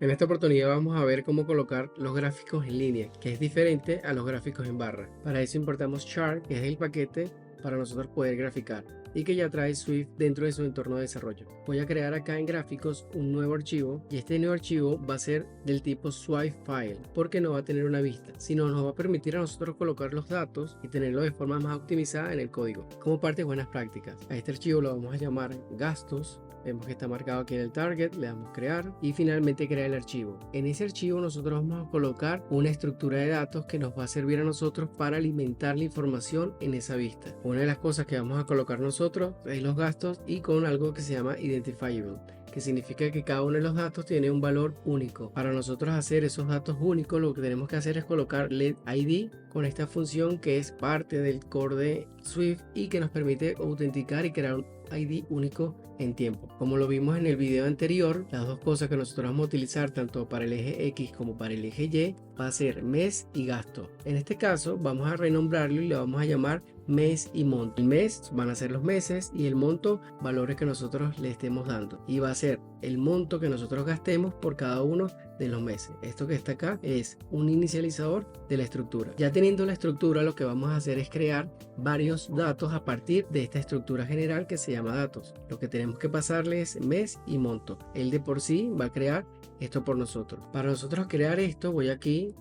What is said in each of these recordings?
En esta oportunidad vamos a ver cómo colocar los gráficos en línea, que es diferente a los gráficos en barra. Para eso importamos Chart, que es el paquete para nosotros poder graficar y que ya trae Swift dentro de su entorno de desarrollo. Voy a crear acá en gráficos un nuevo archivo y este nuevo archivo va a ser del tipo Swift File porque no va a tener una vista, sino nos va a permitir a nosotros colocar los datos y tenerlo de forma más optimizada en el código. Como parte de buenas prácticas, a este archivo lo vamos a llamar gastos. Vemos que está marcado aquí en el target, le damos crear y finalmente crear el archivo. En ese archivo nosotros vamos a colocar una estructura de datos que nos va a servir a nosotros para alimentar la información en esa vista. Una de las cosas que vamos a colocar nosotros es los gastos y con algo que se llama identifiable, que significa que cada uno de los datos tiene un valor único. Para nosotros hacer esos datos únicos, lo que tenemos que hacer es colocar LED ID con esta función que es parte del core de Swift y que nos permite autenticar y crear un ID único en tiempo. Como lo vimos en el video anterior, las dos cosas que nosotros vamos a utilizar tanto para el eje X como para el eje Y va a ser mes y gasto. En este caso vamos a renombrarlo y le vamos a llamar mes y monto. El mes van a ser los meses y el monto valores que nosotros le estemos dando y va a ser el monto que nosotros gastemos por cada uno de los meses. Esto que está acá es un inicializador de la estructura. Ya teniendo la estructura, lo que vamos a hacer es crear varios datos a partir de esta estructura general que se llama datos. Lo que tenemos que pasarle es mes y monto. Él de por sí va a crear esto por nosotros. Para nosotros crear esto, voy aquí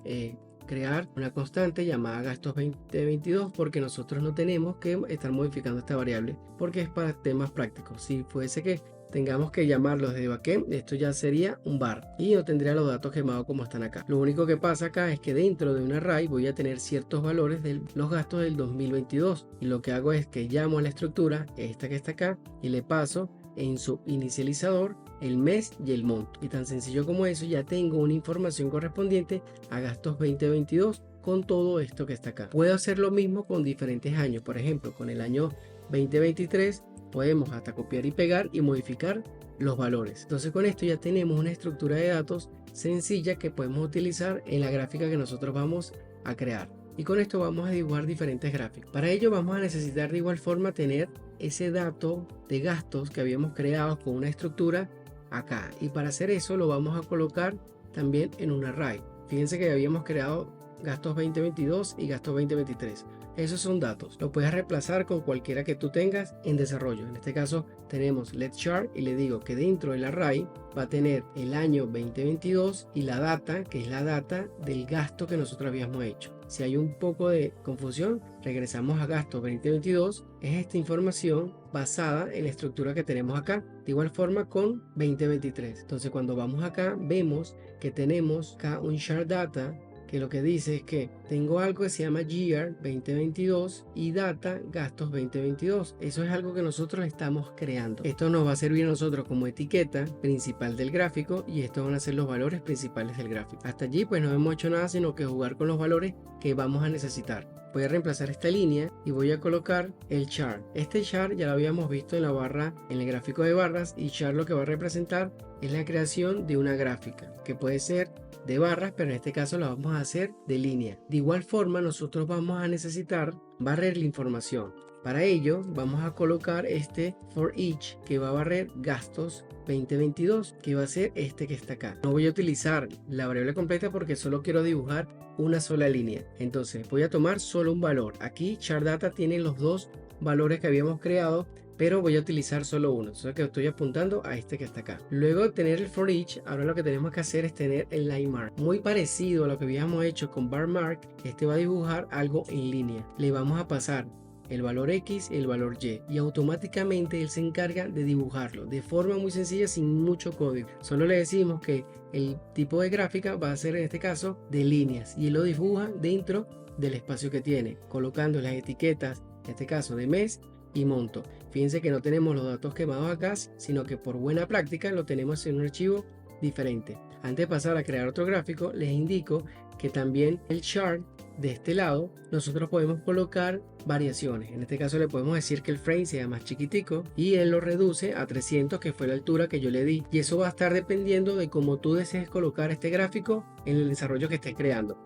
crear una constante llamada gastos 2022 porque nosotros no tenemos que estar modificando esta variable porque es para temas prácticos. Si fuese que tengamos que llamarlo desde backend, esto ya sería un var y no tendría los datos quemados como están acá. Lo único que pasa acá es que dentro de un array voy a tener ciertos valores de los gastos del 2022 y lo que hago es que llamo a la estructura, esta que está acá, y le paso en su inicializador el mes y el monto. Y tan sencillo como eso, ya tengo una información correspondiente a gastos 2022 con todo esto que está acá. Puedo hacer lo mismo con diferentes años. Por ejemplo, con el año 2023 podemos hasta copiar y pegar y modificar los valores. Entonces con esto ya tenemos una estructura de datos sencilla que podemos utilizar en la gráfica que nosotros vamos a crear. Y con esto vamos a dibujar diferentes gráficos. Para ello vamos a necesitar de igual forma tener ese dato de gastos que habíamos creado con una estructura acá. Y para hacer eso lo vamos a colocar también en un array. Fíjense que habíamos creado gastos 2022 y gastos 2023. Esos son datos. Lo puedes reemplazar con cualquiera que tú tengas en desarrollo. En este caso tenemos let chart y le digo que dentro del array va a tener el año 2022 y la data, que es la data del gasto que nosotros habíamos hecho. Si hay un poco de confusión, regresamos a gastos 2022. Es esta información basada en la estructura que tenemos acá. De igual forma con 2023. Entonces cuando vamos acá vemos que tenemos acá un chart data que lo que dice es que tengo algo que se llama year 2022 y data gastos 2022. Eso es algo que nosotros estamos creando. Esto nos va a servir a nosotros como etiqueta principal del gráfico y estos van a ser los valores principales del gráfico. Hasta allí pues no hemos hecho nada sino que jugar con los valores que vamos a necesitar. Voy a reemplazar esta línea y voy a colocar el chart. Este chart ya lo habíamos visto en la barra, en el gráfico de barras, y chart lo que va a representar es la creación de una gráfica que puede ser de barras, pero en este caso la vamos a hacer de línea. De igual forma nosotros vamos a necesitar barrer la información. Para ello vamos a colocar este for each que va a barrer gastos 2022, que va a ser este que está acá. No voy a utilizar la variable completa porque solo quiero dibujar una sola línea. Entonces voy a tomar solo un valor. Aquí chart data tiene los dos valores que habíamos creado, pero voy a utilizar solo uno, o sea que estoy apuntando a este que está acá. Luego de tener el for each, ahora lo que tenemos que hacer es tener el line mark. Muy parecido a lo que habíamos hecho con bar mark, este va a dibujar algo en línea. Le vamos a pasar el valor X y el valor Y automáticamente él se encarga de dibujarlo de forma muy sencilla sin mucho código. Solo le decimos que el tipo de gráfica va a ser en este caso de líneas y él lo dibuja dentro del espacio que tiene, colocando las etiquetas, en este caso de mes y monto. Fíjense que no tenemos los datos quemados acá, sino que por buena práctica lo tenemos en un archivo diferente. Antes de pasar a crear otro gráfico, les indico que también el chart de este lado nosotros podemos colocar variaciones. En este caso le podemos decir que el frame sea más chiquitico y él lo reduce a 300, que fue la altura que yo le di, y eso va a estar dependiendo de cómo tú desees colocar este gráfico en el desarrollo que estés creando.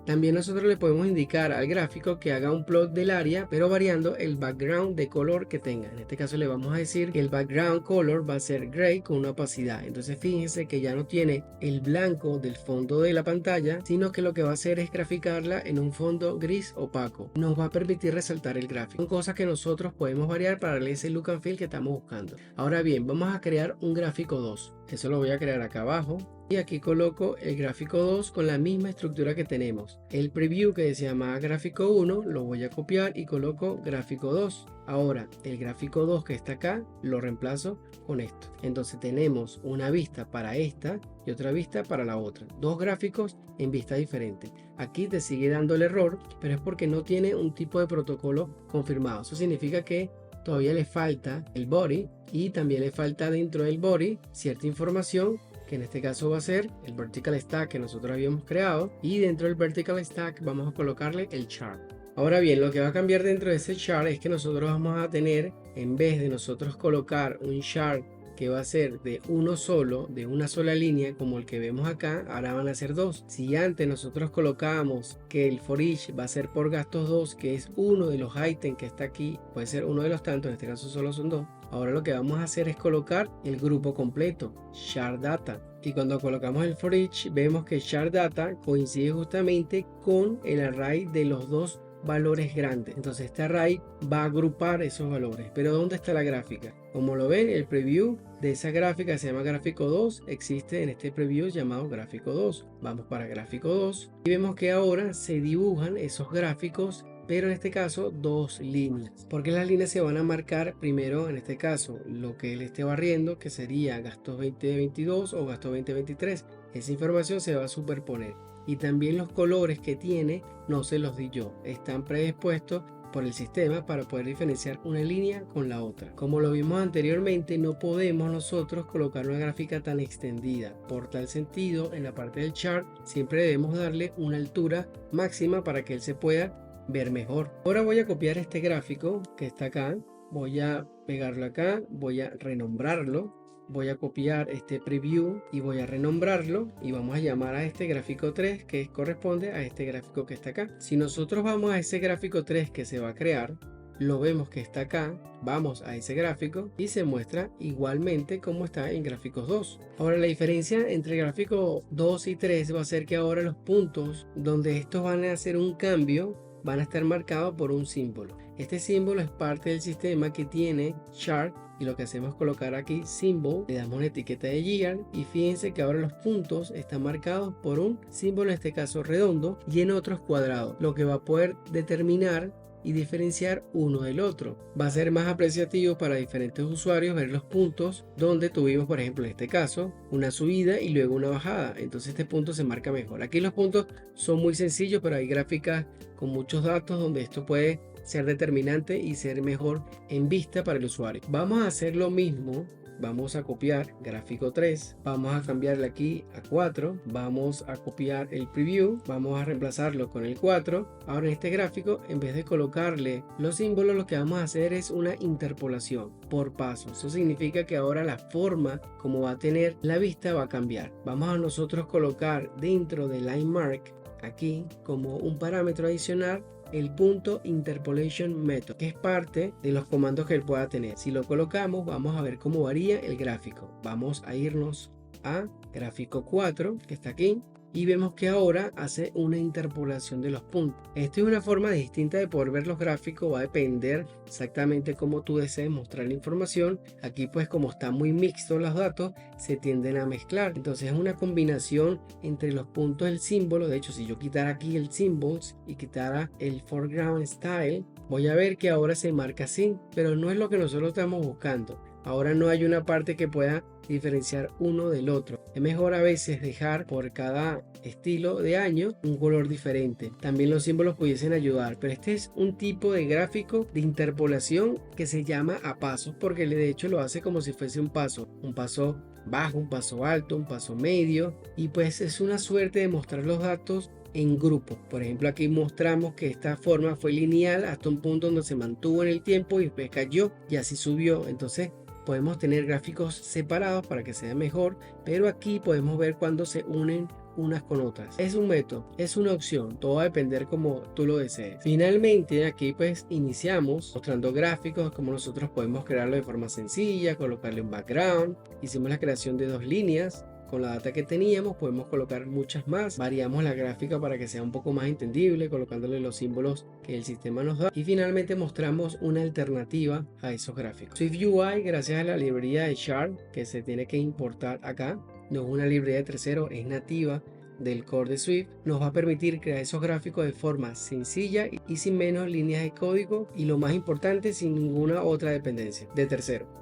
También nosotros le podemos indicar al gráfico que haga un plot del área, pero variando el background de color que tenga. En este caso le vamos a decir que el background color va a ser gray con una opacidad. Entonces fíjense que ya no tiene el blanco del fondo de la pantalla, sino que lo que va a hacer es graficarla en un fondo gris opaco. Nos va a permitir resaltar el gráfico. Son cosas que nosotros podemos variar para darle ese look and feel que estamos buscando. Ahora bien, vamos a crear un gráfico 2. Eso lo voy a crear acá abajo. Y aquí coloco el gráfico 2 con la misma estructura que tenemos. El preview que se llama gráfico 1 lo voy a copiar y coloco gráfico 2. Ahora el gráfico 2 que está acá lo reemplazo con esto. Entonces tenemos una vista para esta y otra vista para la otra. Dos gráficos en vista diferente. Aquí te sigue dando el error, pero es porque no tiene un tipo de protocolo confirmado. Eso significa que todavía le falta el body y también le falta dentro del body cierta información, que en este caso va a ser el vertical stack que nosotros habíamos creado, y dentro del vertical stack vamos a colocarle el chart. Ahora bien, lo que va a cambiar dentro de ese chart es que nosotros vamos a tener, en vez de nosotros colocar un chart que va a ser de uno solo, de una sola línea como el que vemos acá, ahora van a ser dos. Si antes nosotros colocábamos que el for each va a ser por gastos 2, que es uno de los ítems que está aquí, puede ser uno de los tantos, en este caso solo son dos. Ahora lo que vamos a hacer es colocar el grupo completo, chart data. Y cuando colocamos el for each, vemos que chart data coincide justamente con el array de los dos valores grandes. Entonces este array va a agrupar esos valores. Pero ¿dónde está la gráfica? Como lo ven, el preview de esa gráfica se llama gráfico 2. Existe en este preview llamado gráfico 2. Vamos para gráfico 2 y vemos que ahora se dibujan esos gráficos, pero en este caso dos líneas, porque las líneas se van a marcar primero, en este caso lo que él esté barriendo, que sería gastos 2022 o gastos 2023. Esa información se va a superponer, y también los colores que tiene no se los di yo, están predispuestos por el sistema para poder diferenciar una línea con la otra. Como lo vimos anteriormente, no podemos nosotros colocar una gráfica tan extendida. Por tal sentido, en la parte del chart siempre debemos darle una altura máxima para que él se pueda ver mejor. Ahora voy a copiar este gráfico que está acá, voy a pegarlo acá, voy a renombrarlo, voy a copiar este preview y voy a renombrarlo, y vamos a llamar a este gráfico 3 que corresponde a este gráfico que está acá. Si nosotros vamos a ese gráfico 3 que se va a crear, lo vemos que está acá, vamos a ese gráfico y se muestra igualmente como está en gráficos 2. Ahora la diferencia entre gráfico 2 y 3 va a ser que ahora los puntos donde estos van a hacer un cambio van a estar marcados por un símbolo. Este símbolo es parte del sistema que tiene chart, y lo que hacemos es colocar aquí symbol, le damos una etiqueta de year y fíjense que ahora los puntos están marcados por un símbolo, en este caso redondo, y en otros cuadrados, lo que va a poder determinar y diferenciar uno del otro. Va a ser más apreciativo para diferentes usuarios ver los puntos donde tuvimos, por ejemplo en este caso, una subida y luego una bajada. Entonces este punto se marca mejor. Aquí los puntos son muy sencillos, pero hay gráficas con muchos datos donde esto puede ser determinante y ser mejor en vista para el usuario. Vamos a hacer lo mismo. Vamos a copiar gráfico 3, vamos a cambiarle aquí a 4, vamos a copiar el preview, vamos a reemplazarlo con el 4. Ahora en este gráfico, en vez de colocarle los símbolos, lo que vamos a hacer es una interpolación por paso. Eso significa que ahora la forma como va a tener la vista va a cambiar. Vamos a nosotros colocar dentro de line mark aquí como un parámetro adicional el punto interpolation method, que es parte de los comandos que él pueda tener. Si lo colocamos, vamos a ver cómo varía el gráfico. Vamos a irnos a gráfico 4 que está aquí y vemos que ahora hace una interpolación de los puntos. Esta es una forma distinta de poder ver los gráficos, va a depender exactamente cómo tú desees mostrar la información. Aquí pues como está muy mixto los datos, se tienden a mezclar, entonces es una combinación entre los puntos del símbolo. De hecho, si yo quitara aquí el symbols y quitara el foreground style, voy a ver que ahora se marca así, pero no es lo que nosotros estamos buscando. Ahora no hay una parte que pueda diferenciar uno del otro. Es mejor a veces dejar por cada estilo de año un color diferente. También los símbolos pudiesen ayudar, pero este es un tipo de gráfico de interpolación que se llama a pasos, porque de hecho lo hace como si fuese un paso bajo, un paso alto, un paso medio, y pues es una suerte de mostrar los datos en grupo. Por ejemplo, aquí mostramos que esta forma fue lineal hasta un punto donde se mantuvo en el tiempo y después cayó y así subió. Entonces podemos tener gráficos separados para que sea mejor, pero aquí podemos ver cuando se unen unas con otras. Es un método, es una opción, todo va a depender como tú lo desees. Finalmente aquí pues iniciamos mostrando gráficos, como nosotros podemos crearlo de forma sencilla, colocarle un background. Hicimos la creación de 2 líneas. Con la data que teníamos podemos colocar muchas más, variamos la gráfica para que sea un poco más entendible, colocándole los símbolos que el sistema nos da, y finalmente mostramos una alternativa a esos gráficos. SwiftUI, gracias a la librería de Sharp que se tiene que importar acá, no es una librería de tercero, es nativa del core de Swift, nos va a permitir crear esos gráficos de forma sencilla y sin menos líneas de código, y lo más importante, sin ninguna otra dependencia de tercero.